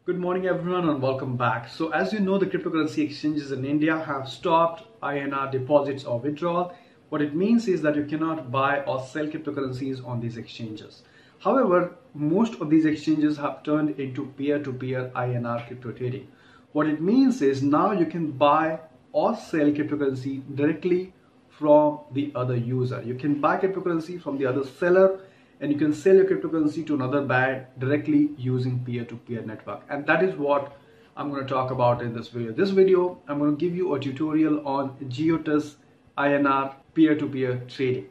Good morning everyone and welcome back. So as you know, the cryptocurrency exchanges in India have stopped INR deposits or withdrawal. What it means is that you cannot buy or sell cryptocurrencies on these exchanges. However, most of these exchanges have turned into peer-to-peer INR crypto trading. What it means is now you can buy or sell cryptocurrency directly from the other user. You can buy cryptocurrency from the other seller and you can sell your cryptocurrency to another buyer directly using peer-to-peer network. And that is what I'm going to talk about in this video. This video, I'm going to give you a tutorial on GeoTus INR peer-to-peer trading.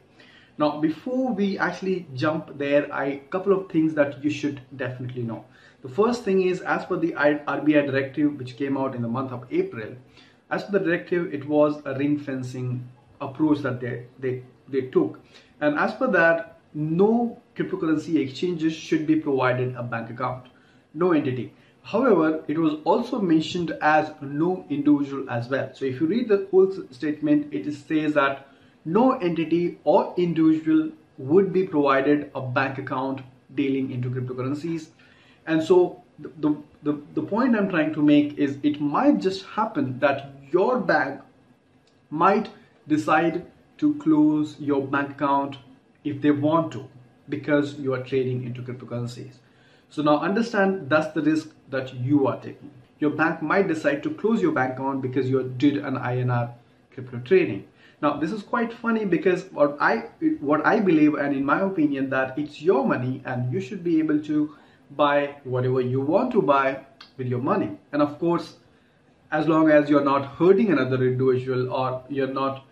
Now, before we actually jump there, a couple of things that you should definitely know. The first thing is, as per the RBI directive, which came out in the month of April, as per the directive, it was a ring fencing approach that they took. And as per that, no cryptocurrency exchanges should be provided a bank account, no entity. However, it was also mentioned as no individual as well. So if you read the whole statement, it says that no entity or individual would be provided a bank account dealing into cryptocurrencies. And so the point I'm trying to make is it might just happen that your bank might decide to close your bank account if they want to, because you are trading into cryptocurrencies. So now understand, that's the risk that you are taking. Your bank might decide to close your bank account because you did an INR crypto trading. Now this is quite funny because what I believe, and in my opinion, that it's your money and you should be able to buy whatever you want to buy with your money. And of course, as long as you're not hurting another individual or you're not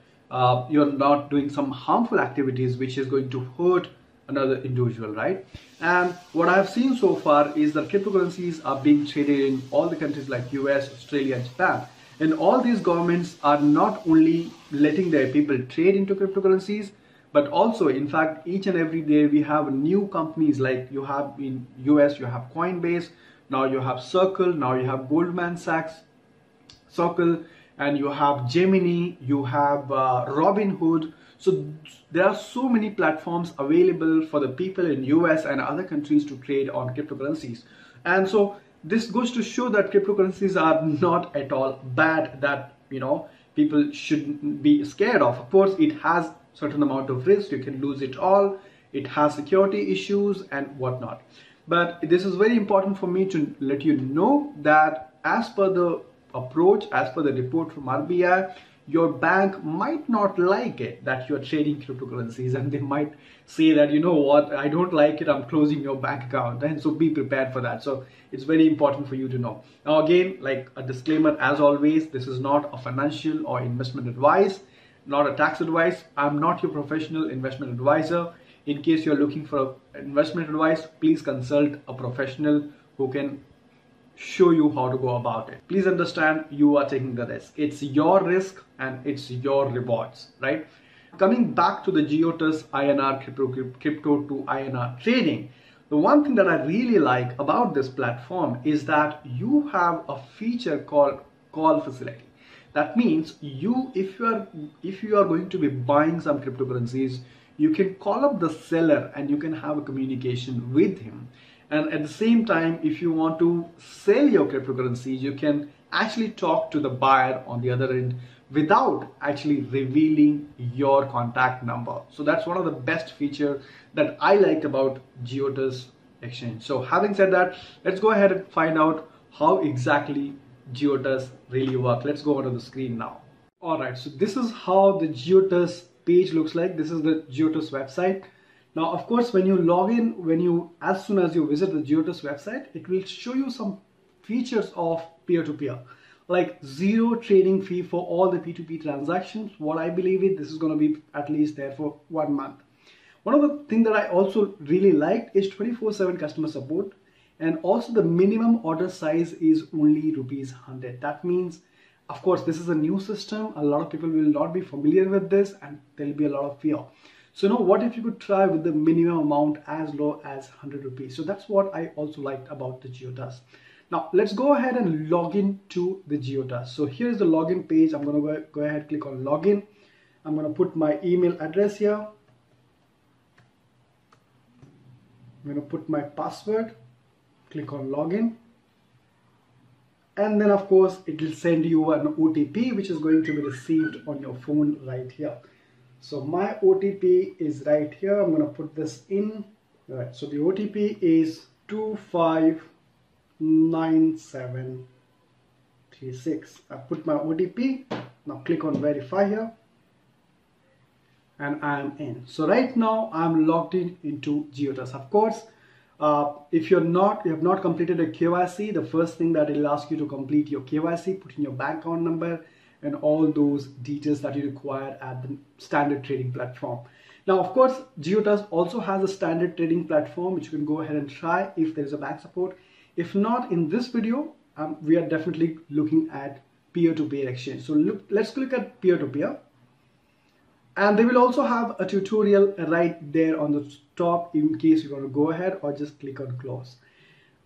doing some harmful activities which is going to hurt another individual, right? And what I've seen so far is that cryptocurrencies are being traded in all the countries like US, Australia, and Japan. And all these governments are not only letting their people trade into cryptocurrencies, but also, in fact, each and every day we have new companies, like you have in US, you have Coinbase, now you have Circle, now you have Goldman Sachs, Circle, and you have Gemini, you have Robinhood. So there are so many platforms available for the people in US and other countries to trade on cryptocurrencies. And so this goes to show that cryptocurrencies are not at all bad, that people shouldn't be scared of. Of course, it has certain amount of risk. You can lose it all. It has security issues and whatnot. But this is very important for me to let you know that as per the approach, as per the report from RBI, your bank might not like it that you're trading cryptocurrencies, and they might say that, you know what, I don't like it, I'm closing your bank account. And so be prepared for that. So it's very important for you to know. Now again, like a disclaimer, as always, this is not a financial or investment advice, not a tax advice. I'm not your professional investment advisor. In case you're looking for investment advice, please consult a professional who can show you how to go about it. Please understand, you are taking the risk. It's your risk and it's your rewards, right? Coming back to the GeoTus INR crypto to INR trading, the one thing that I really like about this platform is that you have a feature called call facility. That means if you are going to be buying some cryptocurrencies, you can call up the seller and you can have a communication with him. And at the same time, if you want to sell your cryptocurrencies, you can actually talk to the buyer on the other end without actually revealing your contact number. So that's one of the best features that I like about GeoTus exchange. So having said that, let's go ahead and find out how exactly GeoTus really works. Let's go onto the screen now. All right, so this is how the GeoTus page looks like. This is the GeoTus website. Now, of course, when you log in, as soon as you visit the GeoTus website, it will show you some features of peer-to-peer, like zero trading fee for all the P2P transactions. What I believe this is going to be at least there for 1 month. One of the things that I also really liked is 24/7 customer support, and also the minimum order size is only ₹100. That means, of course, this is a new system. A lot of people will not be familiar with this, and there will be a lot of fear. So now what if you could try with the minimum amount as low as ₹100? So that's what I also liked about the GeoTus. Now let's go ahead and log in to the GeoTus. So here's the login page. I'm going to go ahead, click on login. I'm going to put my email address here. I'm going to put my password, click on login. and then of course it will send you an OTP which is going to be received on your phone right here. So my OTP is right here. I'm going to put this in. All right, so the OTP is 259736. I put my OTP. Now click on verify here, and I am in. So right now I'm logged in into GeoTrust. Of course, if you have not completed a KYC, the first thing that it will ask you to complete your KYC, put in your bank account number and all those details that you require at the standard trading platform. Now, of course, GeoTrust also has a standard trading platform which you can go ahead and try if there is a back support. If not, in this video, we are definitely looking at peer-to-peer exchange. So let's look at peer-to-peer. And they will also have a tutorial right there on the top in case you want to go ahead, or just click on close.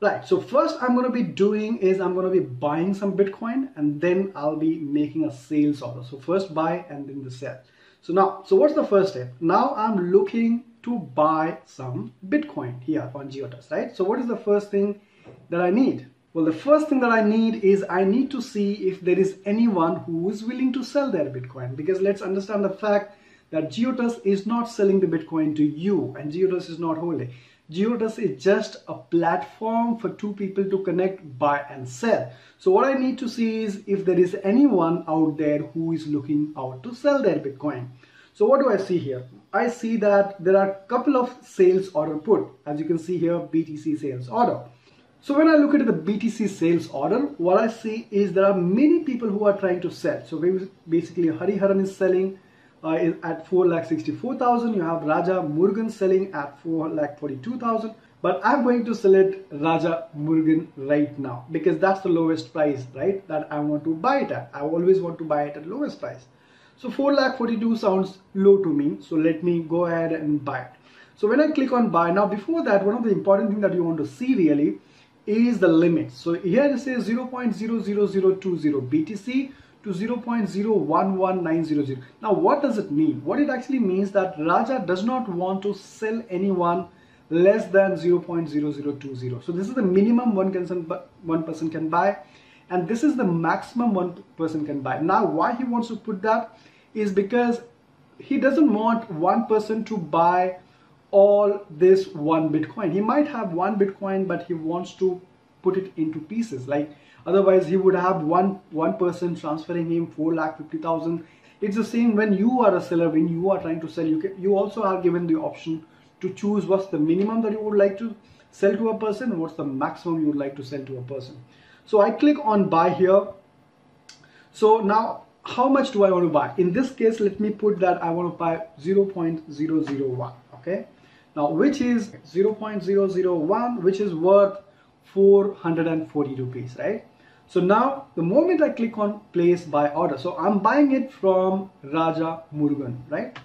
Right, so first I'm going to be doing is I'm going to be buying some Bitcoin, and then I'll be making a sales order. So first buy and then the sell. So what's the first step? Now I'm looking to buy some Bitcoin here on GeoTrust, right? So what is the first thing that I need? Well, the first thing that I need is I need to see if there is anyone who is willing to sell their Bitcoin, because let's understand the fact that GeoTrust is not selling the Bitcoin to you, and GeoTrust is not holy. GeoTrust is just a platform for two people to connect, buy and sell. So what I need to see is if there is anyone out there who is looking out to sell their Bitcoin. So what do I see here? I see that there are a couple of sales order put. As you can see here, BTC sales order. So when I look at the BTC sales order, what I see is there are many people who are trying to sell. So basically Hariharan is selling at 4,64,000. You have Raja Murugan selling at 4,42,000. But I'm going to select Raja Murugan right now because that's the lowest price, right? That I want to buy it at. I always want to buy it at lowest price. So 4,42,000 sounds low to me. So let me go ahead and buy it. So when I click on buy, now before that, one of the important things that you want to see really is the limit. So here it says 0.00020 BTC to 0.011900. Now what does it mean? What it actually means that Raja does not want to sell anyone less than 0.0020. So this is the minimum one person can buy, and this is the maximum one person can buy. Now why he wants to put that is because he doesn't want one person to buy all this one Bitcoin. He might have one Bitcoin, but he wants to put it into pieces. Like otherwise he would have one person transferring him 4,50,000. It's the same when you are a seller. When you are trying to sell, you also are given the option to choose what's the minimum that you would like to sell to a person and what's the maximum you would like to sell to a person. So I click on buy here. So now how much do I want to buy? In this case, let me put that I want to buy 0.001. Okay. Now which is 0.001, which is worth 440 rupees, right? So now the moment I click on place buy order, so I'm buying it from Raja Murugan, right?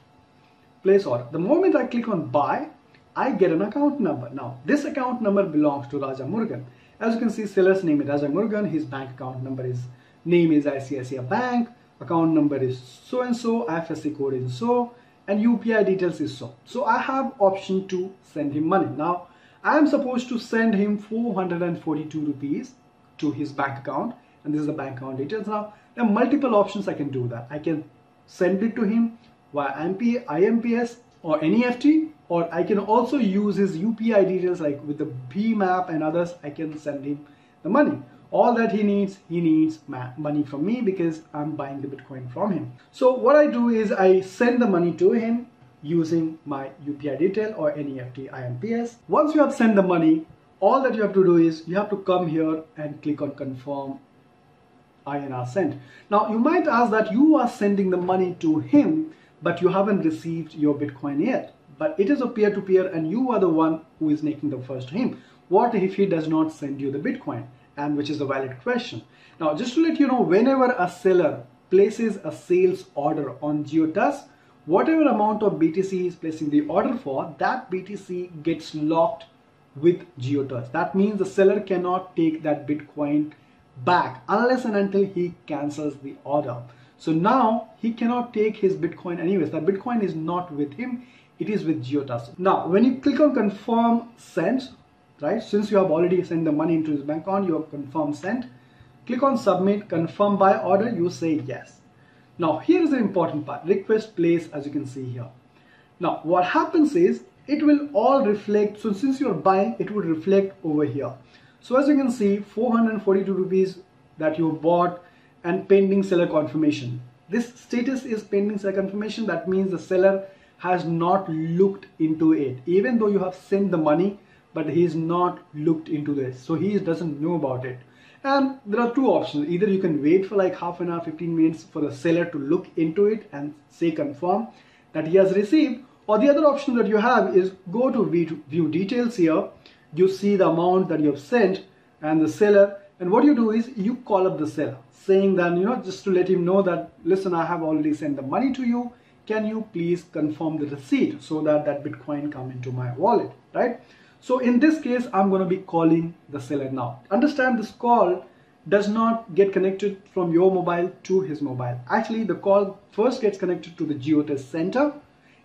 Place order. The moment I click on buy, I get an account number. Now this account number belongs to Raja Murugan. As you can see, seller's name is Raja Murugan. His bank account number is ICICI Bank. Account number is so and so. IFSC code is so, and UPI details is so. So I have option to send him money. Now I am supposed to send him 442 rupees to his bank account, and this is the bank account details. Now there are multiple options I can do that. I can send it to him via IMPS or NEFT, or I can also use his UPI details, like with the BHIM app and others. I can send him the money. All that he needs money from me because I'm buying the Bitcoin from him. So what I do is I send the money to him using my UPI detail or NEFT IMPS. Once you have sent the money, all that you have to do is you have to come here and click on confirm INR sent. Now you might ask that you are sending the money to him, but you haven't received your Bitcoin yet. But it is a peer-to-peer and you are the one who is making the first to him. What if he does not send you the Bitcoin? And which is a valid question. Now just to let you know, whenever a seller places a sales order on GeoTrust, whatever amount of BTC he is placing the order for, that BTC gets locked with GeoTrust. That means the seller cannot take that Bitcoin back unless and until he cancels the order. So now he cannot take his Bitcoin anyways. That Bitcoin is not with him, it is with GeoTrust. Now when you click on confirm send, right, since you have already sent the money into his bank account, you have confirmed send. Click on submit, confirm buy order, you say yes. Now here is the important part, request place, as you can see here. Now what happens is it will all reflect, so since you are buying, it will reflect over here. So as you can see, 442 rupees that you bought and pending seller confirmation. This status is pending seller confirmation. That means the seller has not looked into it. Even though you have sent the money, but he is not looked into this. So he doesn't know about it. And there are two options. Either you can wait for like half an hour, 15 minutes for the seller to look into it and say confirm that he has received. Or the other option that you have is go to view details here. You see the amount that you have sent and the seller. And what you do is you call up the seller saying that, just to let him know that, listen, I have already sent the money to you. Can you please confirm the receipt so that that Bitcoin come into my wallet, right? So in this case, I'm going to be calling the seller now. Understand, this call does not get connected from your mobile to his mobile. Actually, the call first gets connected to the geotest center,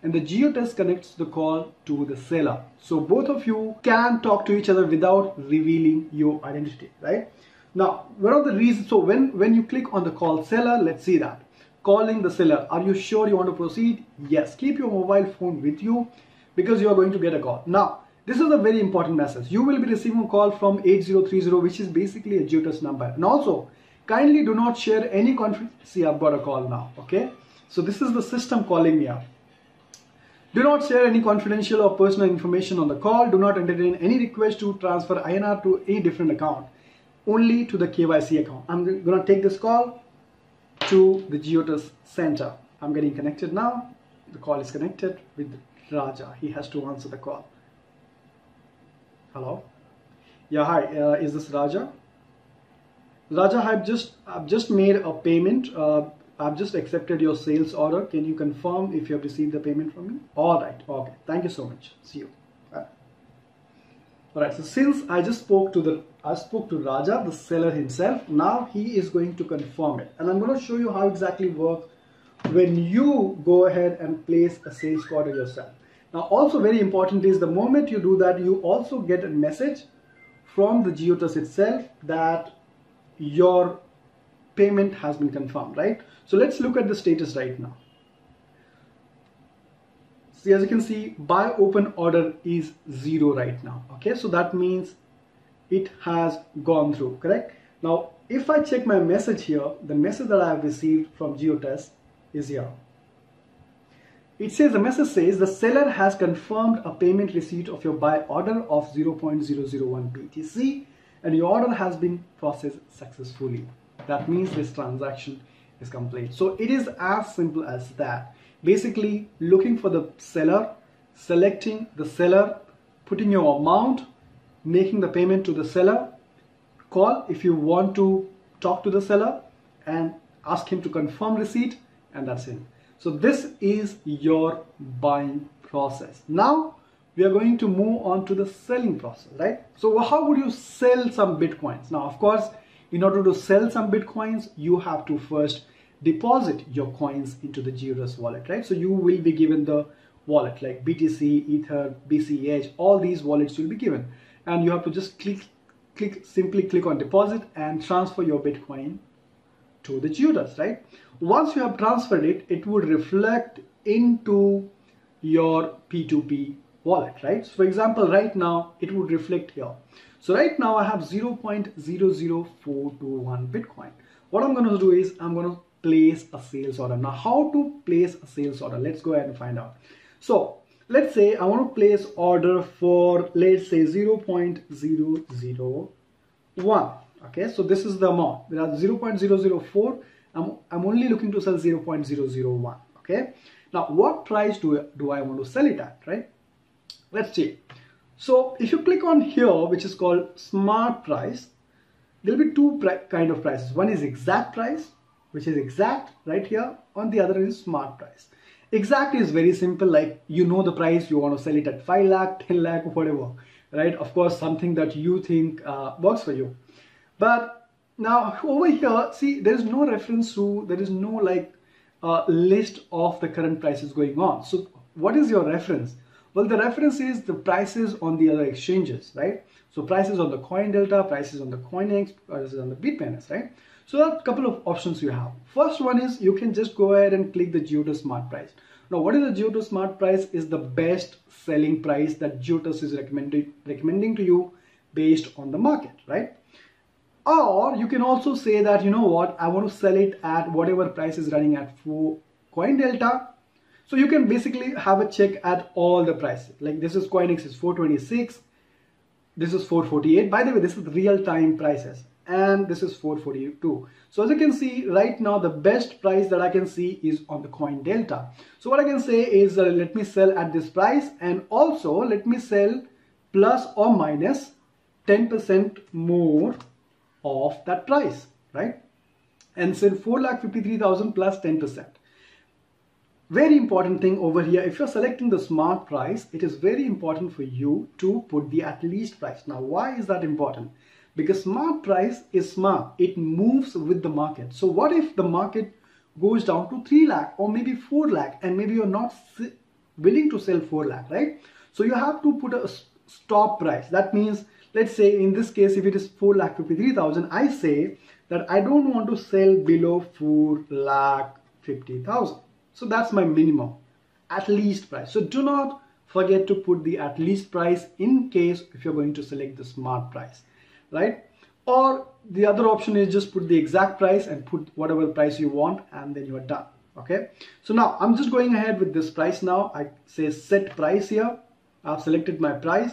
and the geotest connects the call to the seller. So both of you can talk to each other without revealing your identity, right? Now, one of the reasons, so when you click on the call seller, let's see that. Calling the seller, are you sure you want to proceed? Yes, keep your mobile phone with you because you are going to get a call. Now, this is a very important message. You will be receiving a call from 8030, which is basically a geotest number. And also, kindly do not share any confidential. See, I've got a call now, okay? So this is the system calling me up. Do not share any confidential or personal information on the call. Do not entertain any request to transfer INR to a different account, only to the KYC account. I'm going to take this call to the geotest center. I'm getting connected now. The call is connected with Raja. He has to answer the call. Hello. Yeah, hi. Is this Raja? Raja, I've just made a payment. I've just accepted your sales order. Can you confirm if you have received the payment from me? All right. Okay. Thank you so much. See you. Bye. All right. So since I spoke to Raja, the seller himself. Now he is going to confirm it, and I'm going to show you how exactly works when you go ahead and place a sales order yourself. Now, also very important is the moment you do that, you also get a message from the geotest itself that your payment has been confirmed, right? So let's look at the status right now. See, as you can see, buy open order is 0 right now. Okay, so that means it has gone through, correct? Now, if I check my message here, the message that I have received from geotest is here. It says, the message says the seller has confirmed a payment receipt of your buy order of 0.001 BTC and your order has been processed successfully. That means this transaction is complete. So it is as simple as that. Basically, looking for the seller, selecting the seller, putting your amount, making the payment to the seller, call if you want to talk to the seller and ask him to confirm receipt, and that's it. So this is your buying process. Now we are going to move on to the selling process, right? So how would you sell some Bitcoins? Now, of course, in order to sell some Bitcoins, you have to first deposit your coins into the geotest wallet, right? So you will be given the wallet like BTC, Ether, BCH, all these wallets will be given. And you have to just simply click on deposit and transfer your Bitcoin to the geotest, right? Once you have transferred it, it would reflect into your P2P wallet, right? So for example, right now it would reflect here. So right now I have 0.00421 Bitcoin. What I'm going to do is I'm going to place a sales order. Now, how to place a sales order? Let's go ahead and find out. So let's say I want to place order for, let's say 0.001. Okay, so this is the amount. There are 0.004. I'm only looking to sell 0.001. Okay, now what price do I want to sell it at, right? Let's see. So if you click on here, which is called smart price, there will be two kind of prices. One is exact price, which is exact right here. On the other is smart price. Exact is very simple, like you know the price, you want to sell it at 5 lakh, 10 lakh, whatever, right? Of course, something that you think works for you. But now over here, see, there is no reference to, there is no like list of the current prices going on. So what is your reference? Well, the reference is the prices on the other exchanges, right? So prices on the Coin Delta, prices on the CoinEx, prices on the Bitfinex, right? So there are a couple of options you have. First one is you can just go ahead and click the Giotto Smart Price. Now, what is the Giotto Smart Price? Is the best selling price that Giotto is recommending to you based on the market, right? Or you can also say that, you know what, I want to sell it at whatever price is running at for Coin Delta. So you can basically have a check at all the prices. Like this is CoinEx is 426, this is 448. By the way, this is real-time prices, and this is 442. So as you can see right now, the best price that I can see is on the Coin Delta. So what I can say is let me sell at this price, and also let me sell plus or minus 10% more of that price, right? And sell 4,53,000 plus 10%. Very important thing over here, if you're selecting the smart price, it is very important for you to put the at least price. Now, why is that important? Because smart price is smart. It moves with the market. So what if the market goes down to 3 lakh or maybe 4 lakh and maybe you're not willing to sell 4 lakh, right? So you have to put a stop price. That means, let's say in this case, if it is 4,53,000, I say that I don't want to sell below 4,50,000. So that's my minimum, at least price. So do not forget to put the at least price in case if you're going to select the smart price, right? Or the other option is just put the exact price and put whatever price you want, and then you are done. Okay. So now I'm just going ahead with this price now. I say set price here. I've selected my price.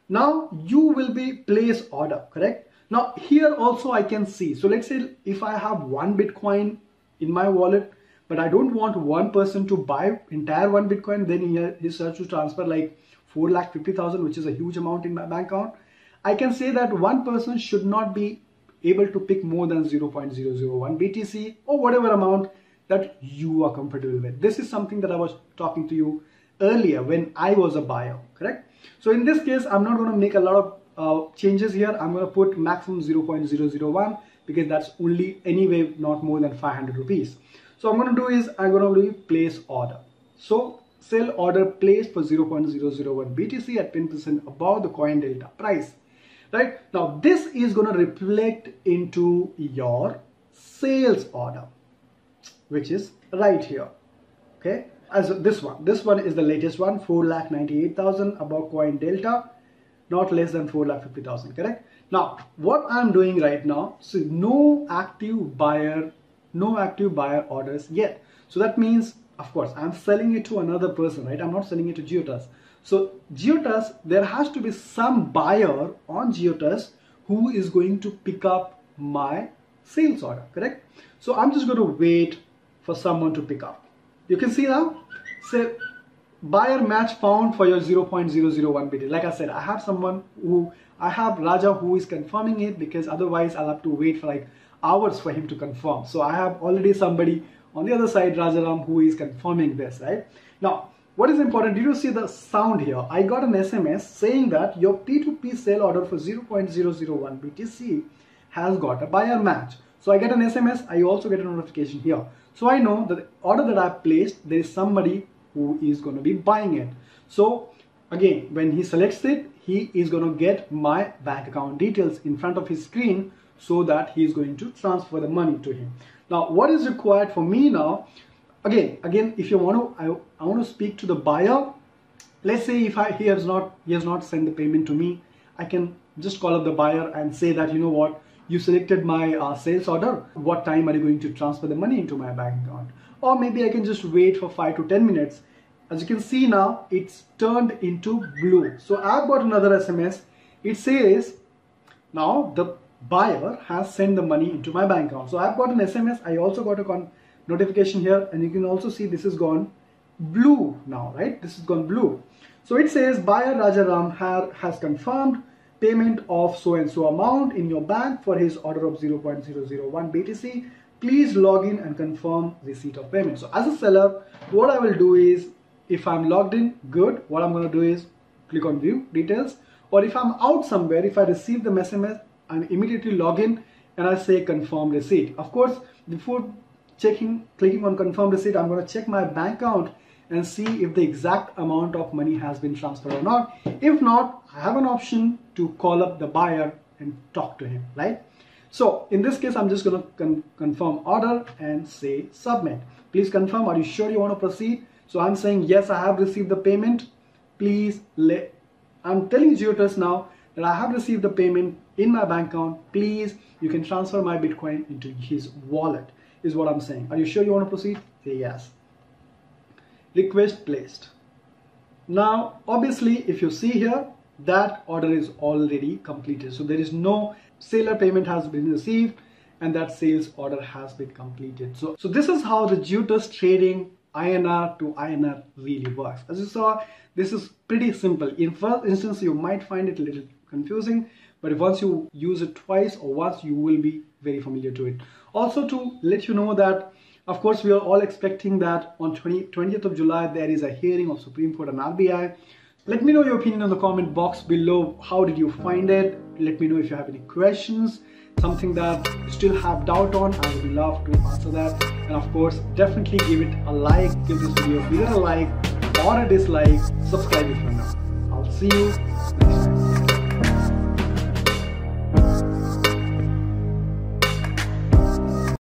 Now you will be place order, correct? Now here also I can see. So let's say if I have one Bitcoin in my wallet, but I don't want one person to buy entire one Bitcoin, then he starts to transfer like 4,50,000, which is a huge amount in my bank account. I can say that one person should not be able to pick more than 0.001 BTC or whatever amount that you are comfortable with. This is something that I was talking to you earlier when I was a buyer, correct? So in this case, I'm not going to make a lot of changes here. I'm going to put maximum 0.001 because that's only anyway not more than 500 rupees. So I'm going to do is I'm going to do place order. So sell order placed for 0.001 BTC at 10% above the Coin Delta price. Right now, this is going to reflect into your sales order, which is right here. Okay, as this one is the latest one, 4,98,000 above Coin Delta, not less than 4,50,000. Correct. Now, what I'm doing right now, so no active buyer orders yet. So that means, of course, I'm selling it to another person, right? I'm not selling it to Giotto. So Giotto, there has to be some buyer on Giotto who is going to pick up my sales order, correct? So I'm just going to wait for someone to pick up. You can see now, say buyer match found for your 0.001 BTC. Like I said, I have Raja who is confirming it, because otherwise I'll have to wait for like hours for him to confirm. So I have already somebody on the other side, Rajaram, who is confirming this, right? Now, what is important, did you see the sound here? I got an SMS saying that your P2P sale order for 0.001 BTC has got a buyer match. So I get an SMS, I also get a notification here. So I know that the order that I placed, there is somebody who is going to be buying it. So again, when he selects it, he is going to get my bank account details in front of his screen, so that he is going to transfer the money to him. Now, what is required for me now? Again, if you want to, I want to speak to the buyer. Let's say if he has not sent the payment to me, I can just call up the buyer and say that, you know what, you selected my sales order. What time are you going to transfer the money into my bank account? Or maybe I can just wait for 5 to 10 minutes. As you can see now, it's turned into blue. So I've got another SMS. It says now the buyer has sent the money into my bank account. So I've got an SMS. I also got a notification here, and you can also see this is gone blue now, right? This has gone blue. So it says buyer Rajaram has confirmed payment of so and so amount in your bank for his order of 0.001 BTC. Please log in and confirm receipt of payment. So as a seller, what I will do is, if I'm logged in, good. What I'm going to do is click on view details. Or if I'm out somewhere, if I receive the SMS, I immediately log in and I say confirm receipt. Of course, before clicking on confirm receipt, I'm going to check my bank account and see if the exact amount of money has been transferred or not. If not, I have an option to call up the buyer and talk to him, right? So in this case, I'm just going to confirm order and say submit. Please confirm, are you sure you want to proceed? So I'm saying yes, I have received the payment. Please I'm telling GeoTrust now that I have received the payment in my bank account. Please, you can transfer my Bitcoin into his wallet, is what I'm saying. Are you sure you want to proceed? Say yes. Request placed. Now, obviously, if you see here, that order is already completed. So there is no seller payment has been received and that sales order has been completed. So this is how the GeoTrust trading INR to INR really works. As you saw, this is pretty simple. In first instance, you might find it a little confusing, but once you use it twice or once, you will be very familiar to it. Also, to let you know that, of course, we are all expecting that on 20th of July, there is a hearing of Supreme Court and RBI. Let me know your opinion in the comment box below. How did you find it? Let me know if you have any questions, something that you still have doubt on. I would love to answer that. And of course, definitely give it a like, give this video either a like or a dislike, subscribe if you're not. I'll see you next time.